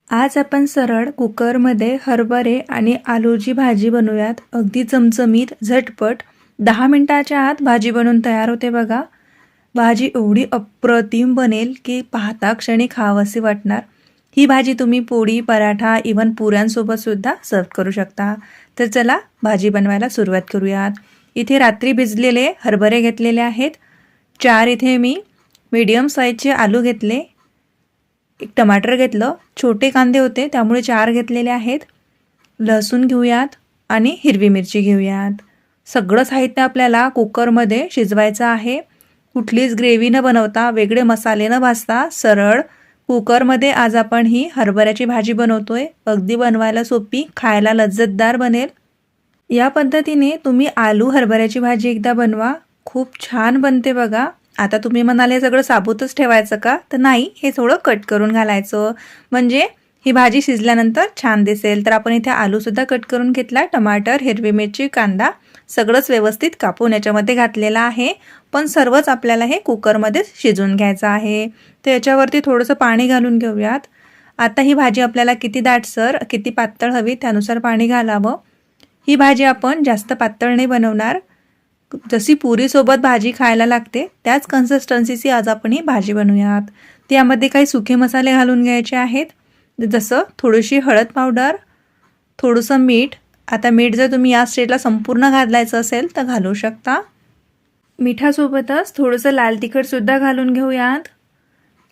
आज आपण सरळ कुकरमध्ये हरभरे आणि आलूची भाजी बनवूयात. अगदी चमचमीत, झटपट 10 मिनिटाच्या आत भाजी बनवून तयार होते बघा. भाजी एवढी अप्रतिम बनेल की पाहता क्षणी खावंसे वाटणार. ही भाजी तुम्ही पोळी, पराठा, इव्हन पुऱ्यांसोबत सुद्धा सर्व करू शकता. तर चला भाजी बनवायला सुरुवात करूयात. इथे रात्री भिजलेले हरभरे घेतलेले आहेत. 4 इथे मी मीडियम साईजचे आलू घेतले. एक टमाटर घेतलं. छोटे कांदे होते त्यामुळे 4 घेतलेले आहेत. लसूण घेऊयात आणि हिरवी मिरची घेऊयात. सगळं साहित्य आपल्याला कुकरमध्ये शिजवायचं आहे. कुठलीच ग्रेव्ही न बनवता, वेगळे मसाले न भाजता सरळ कुकरमध्ये आज आपण ही हरभऱ्याची भाजी बनवतोय. अगदी बनवायला सोपी, खायला लज्जतदार बनेल. या पद्धतीने तुम्ही आलू हरभऱ्याची भाजी एकदा बनवा. खूप छान बनते बघा. आता तुम्ही म्हणाले सगळं साबूतच ठेवायचं का? तर नाही, हे थोडं कट करून घालायचं म्हणजे ही भाजी शिजल्यानंतर छान दिसेल. तर आपण इथे आलूसुद्धा कट करून घेतला. टमाटर, हिरवी मिरची, कांदा सगळंच व्यवस्थित कापून याच्यामध्ये घातलेलं आहे. पण सर्वच आपल्याला हे कुकरमध्ये शिजवून घ्यायचं आहे. तर याच्यावरती थोडंसं पाणी घालून घेऊयात. आता ही भाजी आपल्याला किती दाटसर, किती पातळ हवी त्यानुसार पाणी घालावं. ही भाजी आपण जास्त पातळ नाही बनवणार. जशी पुरीसोबत भाजी खायला लागते त्याच कन्सिस्टन्सीची आज आपण ही भाजी बनवूयात. त्यामध्ये काही सुके मसाले घालून घ्यायचे आहेत. जसं थोडीशी हळद पावडर, थोडंसं मीठ. आता मीठ जर तुम्ही या स्टेजला संपूर्ण घालायचं असेल तर घालू शकता. मिठासोबतच थोडंसं लाल तिखटसुद्धा घालून घेऊयात.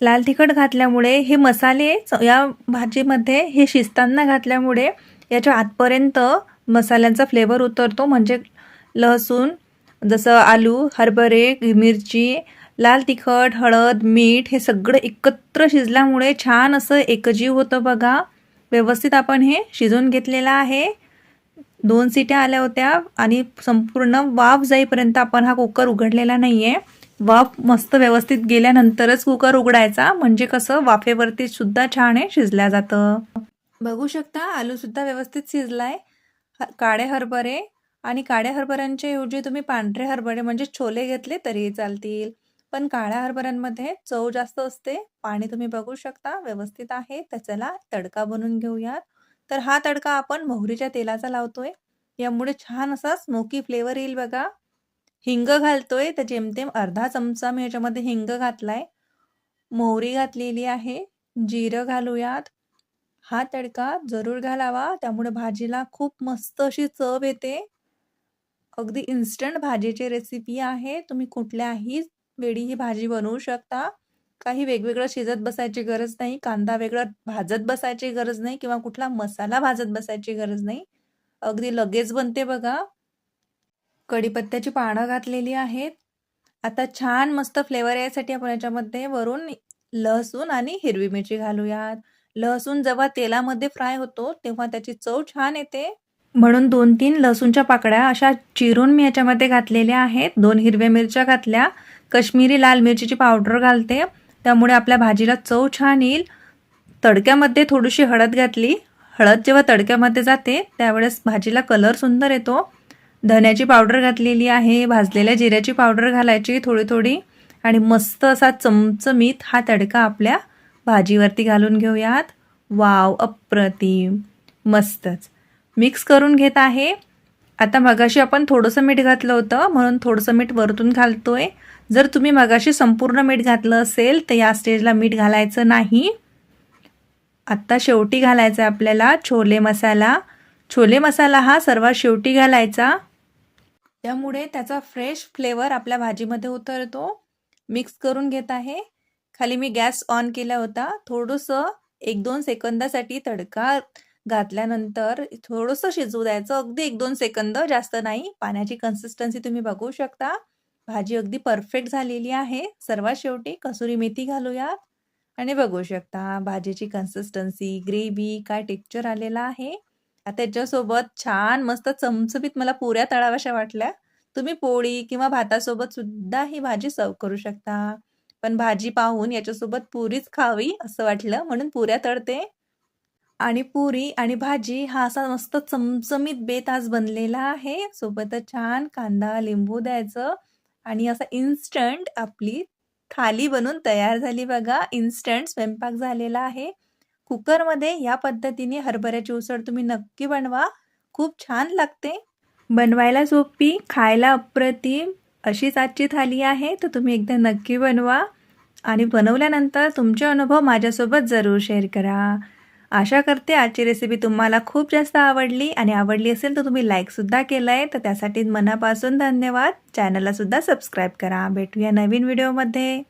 लाल तिखट घातल्यामुळे हे मसाले या भाजीमध्ये हे शिजताना घातल्यामुळे याच्या आतपर्यंत मसाल्यांचा फ्लेवर उतरतो. म्हणजे लसूण, जसं आलू, हरभरे, मिरची, लाल तिखट, हळद, मीठ हे सगळं एकत्र शिजल्यामुळे छान असं एकजीव होतं बघा. व्यवस्थित आपण हे शिजवून घेतलेलं आहे. 2 शिट्या आल्या होत्या आणि संपूर्ण वाफ जाईपर्यंत आपण हा कुकर उघडलेला नाही आहे. वाफ मस्त व्यवस्थित गेल्यानंतरच कुकर उघडायचा, म्हणजे कसं वाफेवरती सुद्धा छान आहे शिजल्या जातं. बघू शकता आलूसुद्धा व्यवस्थित शिजलाय. काळे हरभरे आणि काळ्या हरभऱ्यांच्या ऐवजी तुम्ही पांढरे हरभरे म्हणजे छोले घेतले तरीही चालतील. पण काळ्या हरभऱ्यांमध्ये चव जास्त असते. पाणी तुम्ही बघू शकता व्यवस्थित आहे. तर चला तडका बनवून घेऊयात. तर हा तडका आपण मोहरीच्या तेलाचा लावतोय. यामुळे छान असा स्मोकी फ्लेवर येईल बघा. हिंग घालतोय तर जेमतेम अर्धा चमचा मी याच्यामध्ये हिंग घातलाय. मोहरी घातलेली आहे. जिरं घालूयात. हा तडका जरूर घालावा, त्यामुळे भाजीला खूप मस्त अशी चव येते. अगदी इन्स्टंट भाजीची रेसिपी आहे. तुम्ही कुठल्याही वेळी ही भाजी बनवू शकता. काही वेगवेगळं शिजत बसायची गरज नाही. कांदा वेगळा भाजत बसायची गरज नाही किंवा कुठला मसाला भाजत बसायची गरज नाही. अगदी लगेच बनते बघा. कढीपत्त्याची पानं घातलेली आहेत. आता छान मस्त फ्लेवर यासाठी आपण याच्यामध्ये वरून लसूण आणि हिरवी मिरची घालूयात. लसूण जेव्हा तेलामध्ये फ्राय होतो तेव्हा त्याची चव छान येते. म्हणून 2-3 लसूणच्या पाकळ्या अशा चिरून मी याच्यामध्ये घातलेल्या आहेत. 2 हिरव्या मिरच्या घातल्या. काश्मीरी लाल मिरचीची पावडर घालते, त्यामुळे आपल्या भाजीला चव छान येईल. तडक्यामध्ये थोडीशी हळद घातली. हळद जेव्हा तडक्यामध्ये जाते त्यावेळेस भाजीला कलर सुंदर येतो. धन्याची पावडर घातलेली आहे. भाजलेल्या जिऱ्याची पावडर घालायची थोडी थोडी आणि मस्त असा चमचमीत हा तडका आपल्या भाजीवरती घालून घेऊयात. वाव, अप्रतिम, मस्तच. मिक्स करून घेत आहे. आता मगाशी आपण थोडंसं मीठ घातलं होतं म्हणून थोडंसं मीठ वरतून घालतोय. जर तुम्ही मगाशी संपूर्ण मीठ घातलं असेल तर या स्टेजला मीठ घालायचं नाही. आत्ता शेवटी घालायचा आपल्याला छोले मसाला. छोले मसाला हा सर्वात शेवटी घालायचा, त्यामुळे त्याचा फ्रेश फ्लेवर आपल्या भाजीमध्ये उतरतो. मिक्स करून घेत आहे. खाली मी गॅस ऑन केला होता. थोडंसं 1-2 सेकंदासाठी तडका घातल्यानंतर थोडंसं शिजू द्यायचं. अगदी 1-2 सेकंद, जास्त नाही. पाण्याची कन्सिस्टन्सी तुम्ही बघू शकता. भाजी अगदी परफेक्ट झालेली आहे. सर्वात शेवटी कसुरी मेथी घालूयात आणि बघू शकता भाजीची कन्सिस्टन्सी, ग्रेव्ही काय टेक्स्चर आलेला आहे. आता त्याच्यासोबत छान मस्त चमचमीत मला पुऱ्या तळाव्याशा वाटल्या. तुम्ही पोळी किंवा भातासोबत सुद्धा ही भाजी सर्व्ह करू शकता. पण भाजी पाहून याच्यासोबत पुरीच खावी असं वाटलं म्हणून पुऱ्या तळते. आणि पुरी आणि भाजी हा असा मस्त चमचमीत बेत आज बनलेला आहे. सोबतच छान कांदा, लिंबू द्यायचं आणि असा इन्स्टंट आपली थाली बनून तयार झाली बघा. इन्स्टंट स्वयंपाक झालेला आहे. कुकरमध्ये या पद्धतीने हरभऱ्याची उसळ तुम्ही नक्की बनवा. खूप छान लागते. बनवायला सोपी, खायला अप्रतिम अशीच आजची थाली आहे. तर तुम्ही एकदा नक्की बनवा आणि बनवल्यानंतर तुमचे अनुभव माझ्यासोबत जरूर शेअर करा. आशा करते आजची रेसिपी तुम्हाला खूप जास्त आवडली आणि आवडली असेल तर तुम्ही लाईकसुद्धा केलं आहे. तर त्यासाठी मनापासून धन्यवाद. चॅनलला सुद्धा सबस्क्राईब करा. भेटूया नवीन व्हिडिओमध्ये.